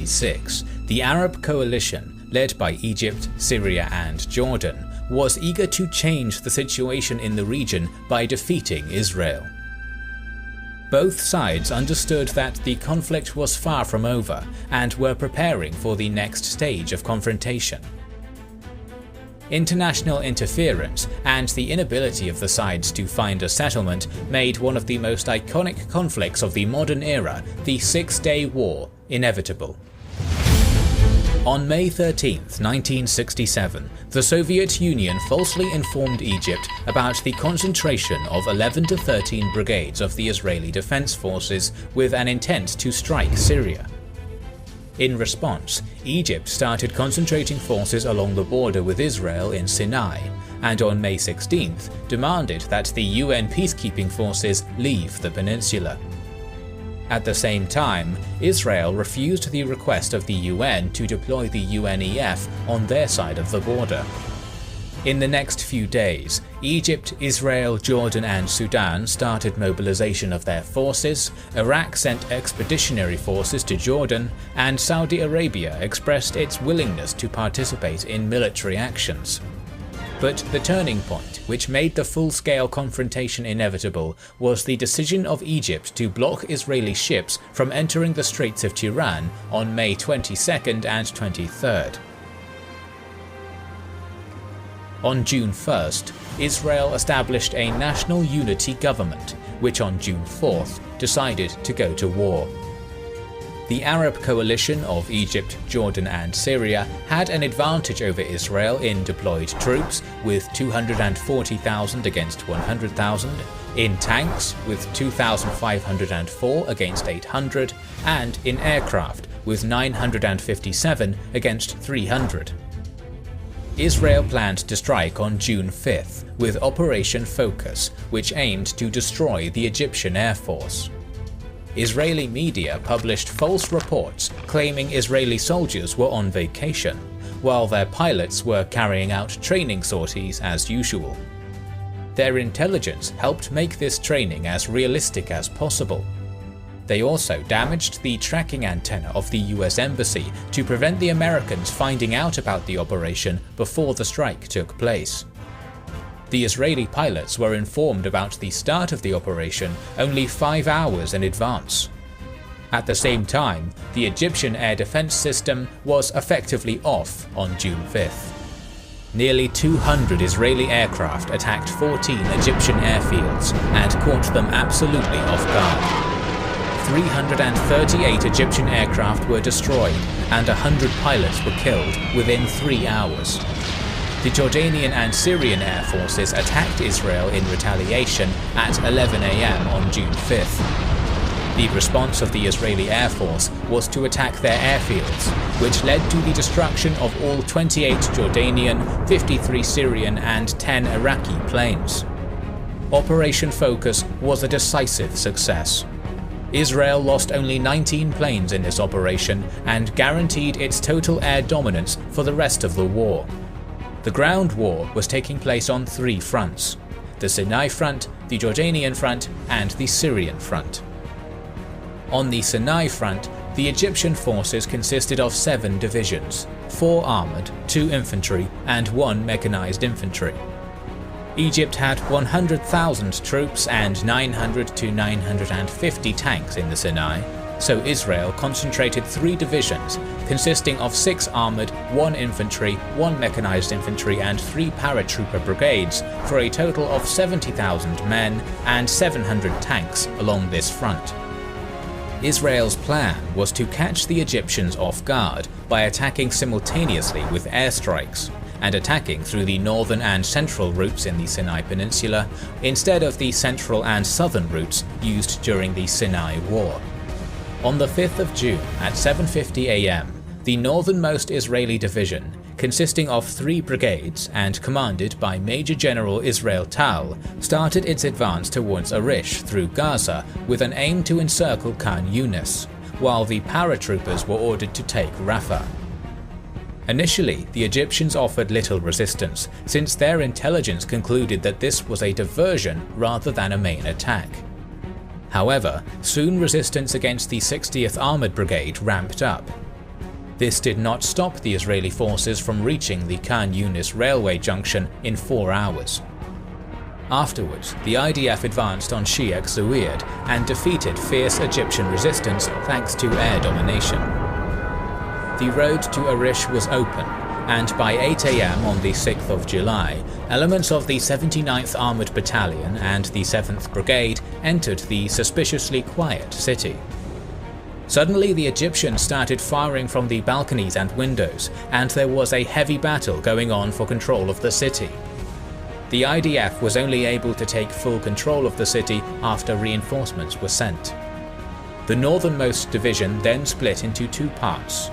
1926, the Arab coalition, led by Egypt, Syria and Jordan, was eager to change the situation in the region by defeating Israel. Both sides understood that the conflict was far from over and were preparing for the next stage of confrontation. International interference and the inability of the sides to find a settlement made one of the most iconic conflicts of the modern era, the Six-Day War, inevitable. On May 13, 1967, the Soviet Union falsely informed Egypt about the concentration of 11 to 13 brigades of the Israeli Defense Forces with an intent to strike Syria. In response, Egypt started concentrating forces along the border with Israel in Sinai, and on May 16th demanded that the UN peacekeeping forces leave the peninsula. At the same time, Israel refused the request of the UN to deploy the UNEF on their side of the border. In the next few days, Egypt, Israel, Jordan and Sudan started mobilization of their forces, Iraq sent expeditionary forces to Jordan, and Saudi Arabia expressed its willingness to participate in military actions. But the turning point, which made the full-scale confrontation inevitable, was the decision of Egypt to block Israeli ships from entering the Straits of Tiran on May 22nd and 23rd. On June 1st, Israel established a national unity government, which on June 4th decided to go to war. The Arab coalition of Egypt, Jordan and Syria had an advantage over Israel in deployed troops, with 240,000 against 100,000, in tanks with 2,504 against 800, and in aircraft with 957 against 300. Israel planned to strike on June 5th with Operation Focus, which aimed to destroy the Egyptian Air Force. Israeli media published false reports claiming Israeli soldiers were on vacation, while their pilots were carrying out training sorties as usual. Their intelligence helped make this training as realistic as possible. They also damaged the tracking antenna of the US Embassy to prevent the Americans finding out about the operation before the strike took place. The Israeli pilots were informed about the start of the operation only 5 hours in advance. At the same time, the Egyptian air defense system was effectively off on June 5th. Nearly 200 Israeli aircraft attacked 14 Egyptian airfields and caught them absolutely off guard. 338 Egyptian aircraft were destroyed and 100 pilots were killed within 3 hours. The Jordanian and Syrian air forces attacked Israel in retaliation at 11 AM on June 5th. The response of the Israeli Air Force was to attack their airfields, which led to the destruction of all 28 Jordanian, 53 Syrian and 10 Iraqi planes. Operation Focus was a decisive success. Israel lost only 19 planes in this operation and guaranteed its total air dominance for the rest of the war. The ground war was taking place on 3 fronts: the Sinai front, the Jordanian front, and the Syrian front. On the Sinai front, the Egyptian forces consisted of 7 divisions, 4 armoured, 2 infantry, and 1 mechanized infantry. Egypt had 100,000 troops and 900 to 950 tanks in the Sinai, so Israel concentrated 3 divisions consisting of 6 armoured, 1 infantry, 1 mechanized infantry and 3 paratrooper brigades for a total of 70,000 men and 700 tanks along this front. Israel's plan was to catch the Egyptians off guard by attacking simultaneously with airstrikes, and attacking through the northern and central routes in the Sinai Peninsula instead of the central and southern routes used during the Sinai War. On the 5th of June at 7:50 AM, the northernmost Israeli division, consisting of 3 brigades and commanded by Major General Israel Tal, started its advance towards Arish through Gaza with an aim to encircle Khan Yunis, while the paratroopers were ordered to take Rafah. Initially, the Egyptians offered little resistance, since their intelligence concluded that this was a diversion rather than a main attack. However, soon resistance against the 60th Armoured Brigade ramped up. This did not stop the Israeli forces from reaching the Khan Yunis railway junction in 4 hours. Afterwards, the IDF advanced on Sheikh Zayed and defeated fierce Egyptian resistance thanks to air domination. The road to Arish was open, and by 8 am on the 6th of July, elements of the 79th Armoured Battalion and the 7th Brigade entered the suspiciously quiet city. Suddenly the Egyptians started firing from the balconies and windows, and there was a heavy battle going on for control of the city. The IDF was only able to take full control of the city after reinforcements were sent. The northernmost division then split into 2 parts.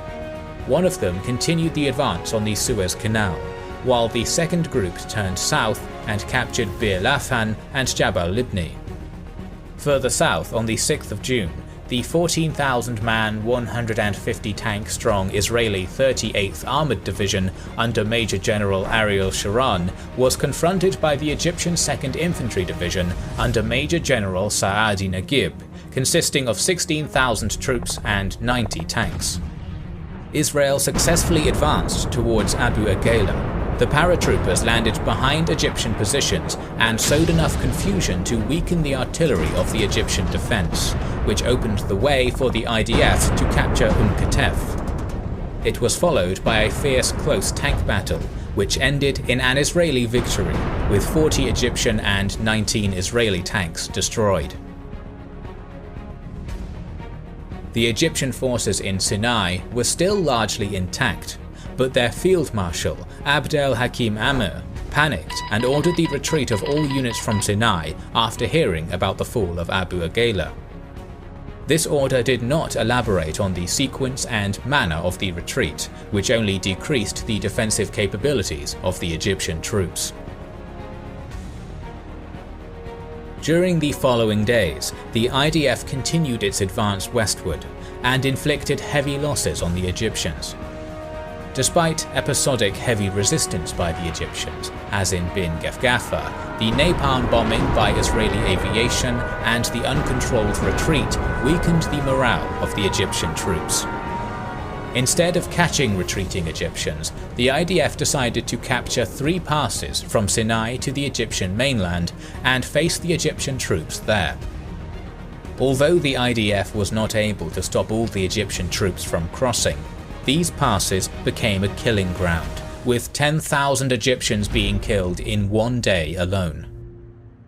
One of them continued the advance on the Suez Canal, while the second group turned south and captured Bir Lafan and Jabal Libni. Further south, on the 6th of June, the 14,000-man, 150-tank-strong Israeli 38th Armoured Division under Major General Ariel Sharon was confronted by the Egyptian 2nd Infantry Division under Major General Saadi Naguib, consisting of 16,000 troops and 90 tanks. Israel successfully advanced towards Abu Agela. The paratroopers landed behind Egyptian positions and sowed enough confusion to weaken the artillery of the Egyptian defense, which opened the way for the IDF to capture Katef. It was followed by a fierce close tank battle, which ended in an Israeli victory, with 40 Egyptian and 19 Israeli tanks destroyed. The Egyptian forces in Sinai were still largely intact, but their field marshal, Abd el-Hakim Amr, panicked and ordered the retreat of all units from Sinai after hearing about the fall of Abu Agela. This order did not elaborate on the sequence and manner of the retreat, which only decreased the defensive capabilities of the Egyptian troops. During the following days, the IDF continued its advance westward and inflicted heavy losses on the Egyptians. Despite episodic heavy resistance by the Egyptians, as in Bin Gefgafa, the napalm bombing by Israeli aviation and the uncontrolled retreat weakened the morale of the Egyptian troops. Instead of catching retreating Egyptians, the IDF decided to capture 3 passes from Sinai to the Egyptian mainland and face the Egyptian troops there. Although the IDF was not able to stop all the Egyptian troops from crossing, these passes became a killing ground, with 10,000 Egyptians being killed in one day alone.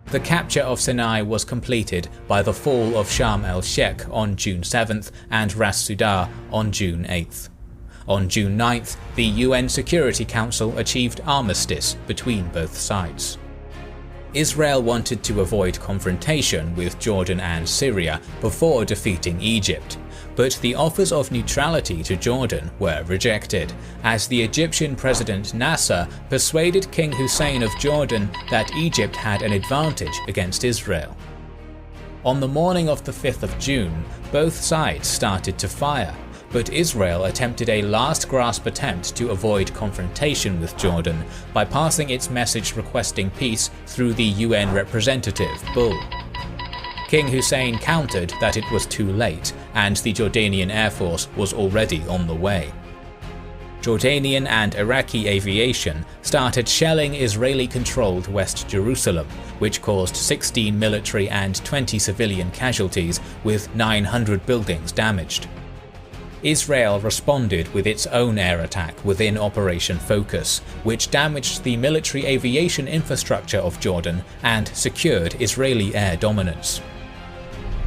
The capture of Sinai was completed by the fall of Sharm el-Sheikh on June 7th and Ras Sudah on June 8th. On June 9th, the UN Security Council achieved armistice between both sides. Israel wanted to avoid confrontation with Jordan and Syria before defeating Egypt, but the offers of neutrality to Jordan were rejected, as the Egyptian President Nasser persuaded King Hussein of Jordan that Egypt had an advantage against Israel. On the morning of the 5th of June, both sides started to fire, but Israel attempted a last-gasp attempt to avoid confrontation with Jordan by passing its message requesting peace through the UN representative, Bull. King Hussein countered that it was too late, and the Jordanian Air Force was already on the way. Jordanian and Iraqi aviation started shelling Israeli-controlled West Jerusalem, which caused 16 military and 20 civilian casualties, with 900 buildings damaged. Israel responded with its own air attack within Operation Focus, which damaged the military aviation infrastructure of Jordan and secured Israeli air dominance.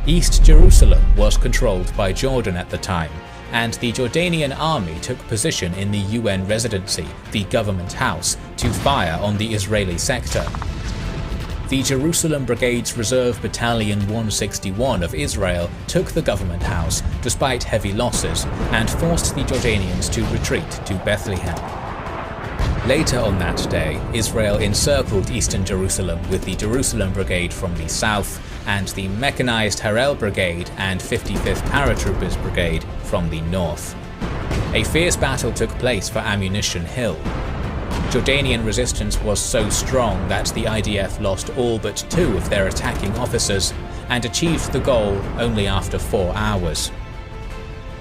East Jerusalem was controlled by Jordan at the time, and the Jordanian army took position in the UN residency, the government house, to fire on the Israeli sector. The Jerusalem Brigade's Reserve Battalion 161 of Israel took the government house despite heavy losses and forced the Jordanians to retreat to Bethlehem. Later on that day, Israel encircled eastern Jerusalem with the Jerusalem Brigade from the south and the mechanized Harel Brigade and 55th Paratroopers Brigade from the north. A fierce battle took place for Ammunition Hill. Jordanian resistance was so strong that the IDF lost all but 2 of their attacking officers and achieved the goal only after 4 hours.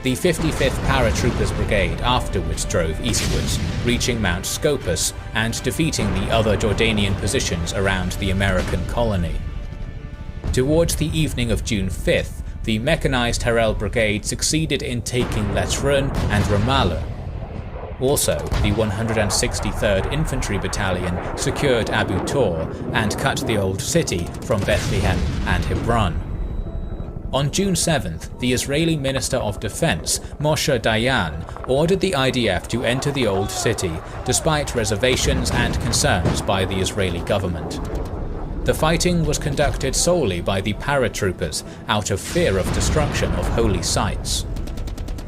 The 55th Paratroopers Brigade afterwards drove eastwards, reaching Mount Scopus and defeating the other Jordanian positions around the American colony. Towards the evening of June 5th, the mechanized Harel Brigade succeeded in taking Letron and Ramallah. Also, the 163rd Infantry Battalion secured Abu Tor and cut the old city from Bethlehem and Hebron. On June 7th, the Israeli Minister of Defense, Moshe Dayan, ordered the IDF to enter the old city, despite reservations and concerns by the Israeli government. The fighting was conducted solely by the paratroopers, out of fear of destruction of holy sites.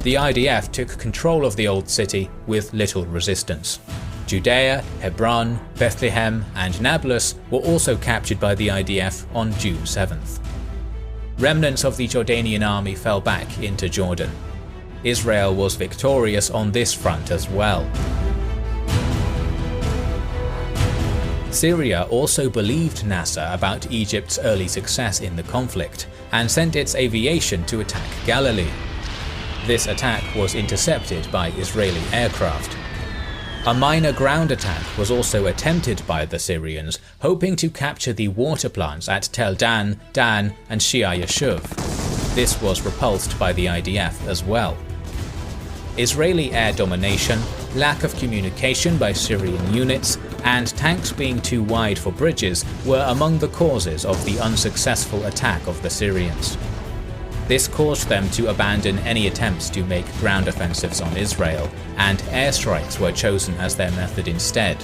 The IDF took control of the old city with little resistance. Judea, Hebron, Bethlehem, and Nablus were also captured by the IDF on June 7th. Remnants of the Jordanian army fell back into Jordan. Israel was victorious on this front as well. Syria also believed Nasser about Egypt's early success in the conflict and sent its aviation to attack Galilee. This attack was intercepted by Israeli aircraft. A minor ground attack was also attempted by the Syrians, hoping to capture the water plants at Tel Dan, Dan, and Shia Yashuv. This was repulsed by the IDF as well. Israeli air domination, lack of communication by Syrian units, and tanks being too wide for bridges were among the causes of the unsuccessful attack of the Syrians. This caused them to abandon any attempts to make ground offensives on Israel, and airstrikes were chosen as their method instead.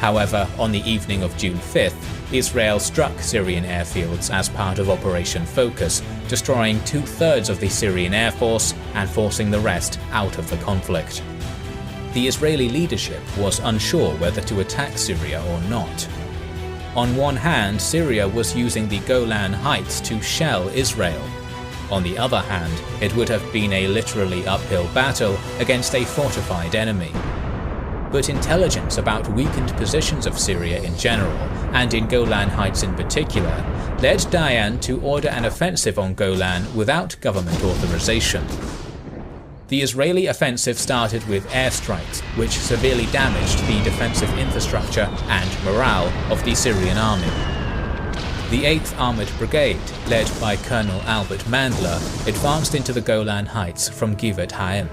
However, on the evening of June 5th, Israel struck Syrian airfields as part of Operation Focus, destroying 2/3 of the Syrian air force and forcing the rest out of the conflict. The Israeli leadership was unsure whether to attack Syria or not. On one hand, Syria was using the Golan Heights to shell Israel. On the other hand, it would have been a literally uphill battle against a fortified enemy. But intelligence about weakened positions of Syria in general, and in Golan Heights in particular, led Dayan to order an offensive on Golan without government authorization. The Israeli offensive started with airstrikes, which severely damaged the defensive infrastructure and morale of the Syrian army. The 8th Armoured Brigade, led by Colonel Albert Mandler, advanced into the Golan Heights from Givat Haim.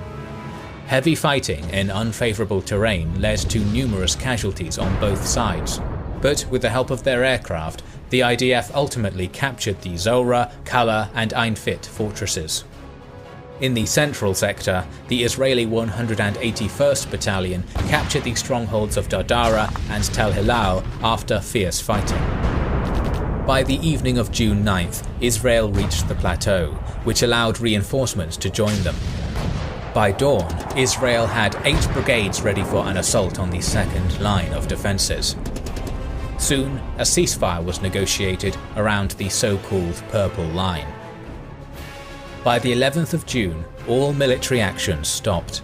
Heavy fighting in unfavourable terrain led to numerous casualties on both sides, but with the help of their aircraft, the IDF ultimately captured the Zora, Kala, and Ein Fit fortresses. In the central sector, the Israeli 181st Battalion captured the strongholds of Dardara and Tel Hilal after fierce fighting. By the evening of June 9th, Israel reached the plateau, which allowed reinforcements to join them. By dawn, Israel had 8 brigades ready for an assault on the second line of defences. Soon, a ceasefire was negotiated around the so-called Purple Line. By the 11th of June, all military actions stopped.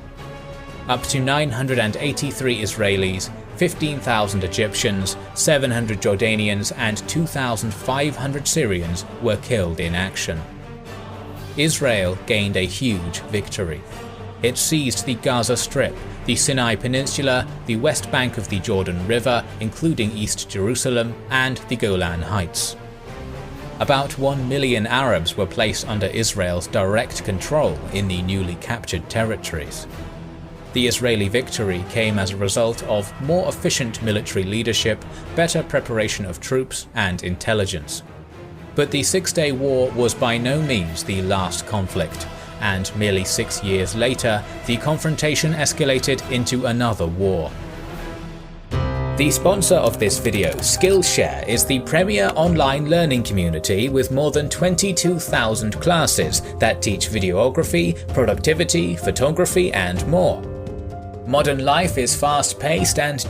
Up to 983 Israelis, 15,000 Egyptians, 700 Jordanians, and 2,500 Syrians were killed in action. Israel gained a huge victory. It seized the Gaza Strip, the Sinai Peninsula, the west bank of the Jordan River, including East Jerusalem, and the Golan Heights. About 1 million Arabs were placed under Israel's direct control in the newly captured territories. The Israeli victory came as a result of more efficient military leadership, better preparation of troops, and intelligence. But the Six-Day War was by no means the last conflict, and merely 6 years later, the confrontation escalated into another war. The sponsor of this video, Skillshare, is the premier online learning community with more than 22,000 classes that teach videography, productivity, photography, and more. Modern life is fast-paced and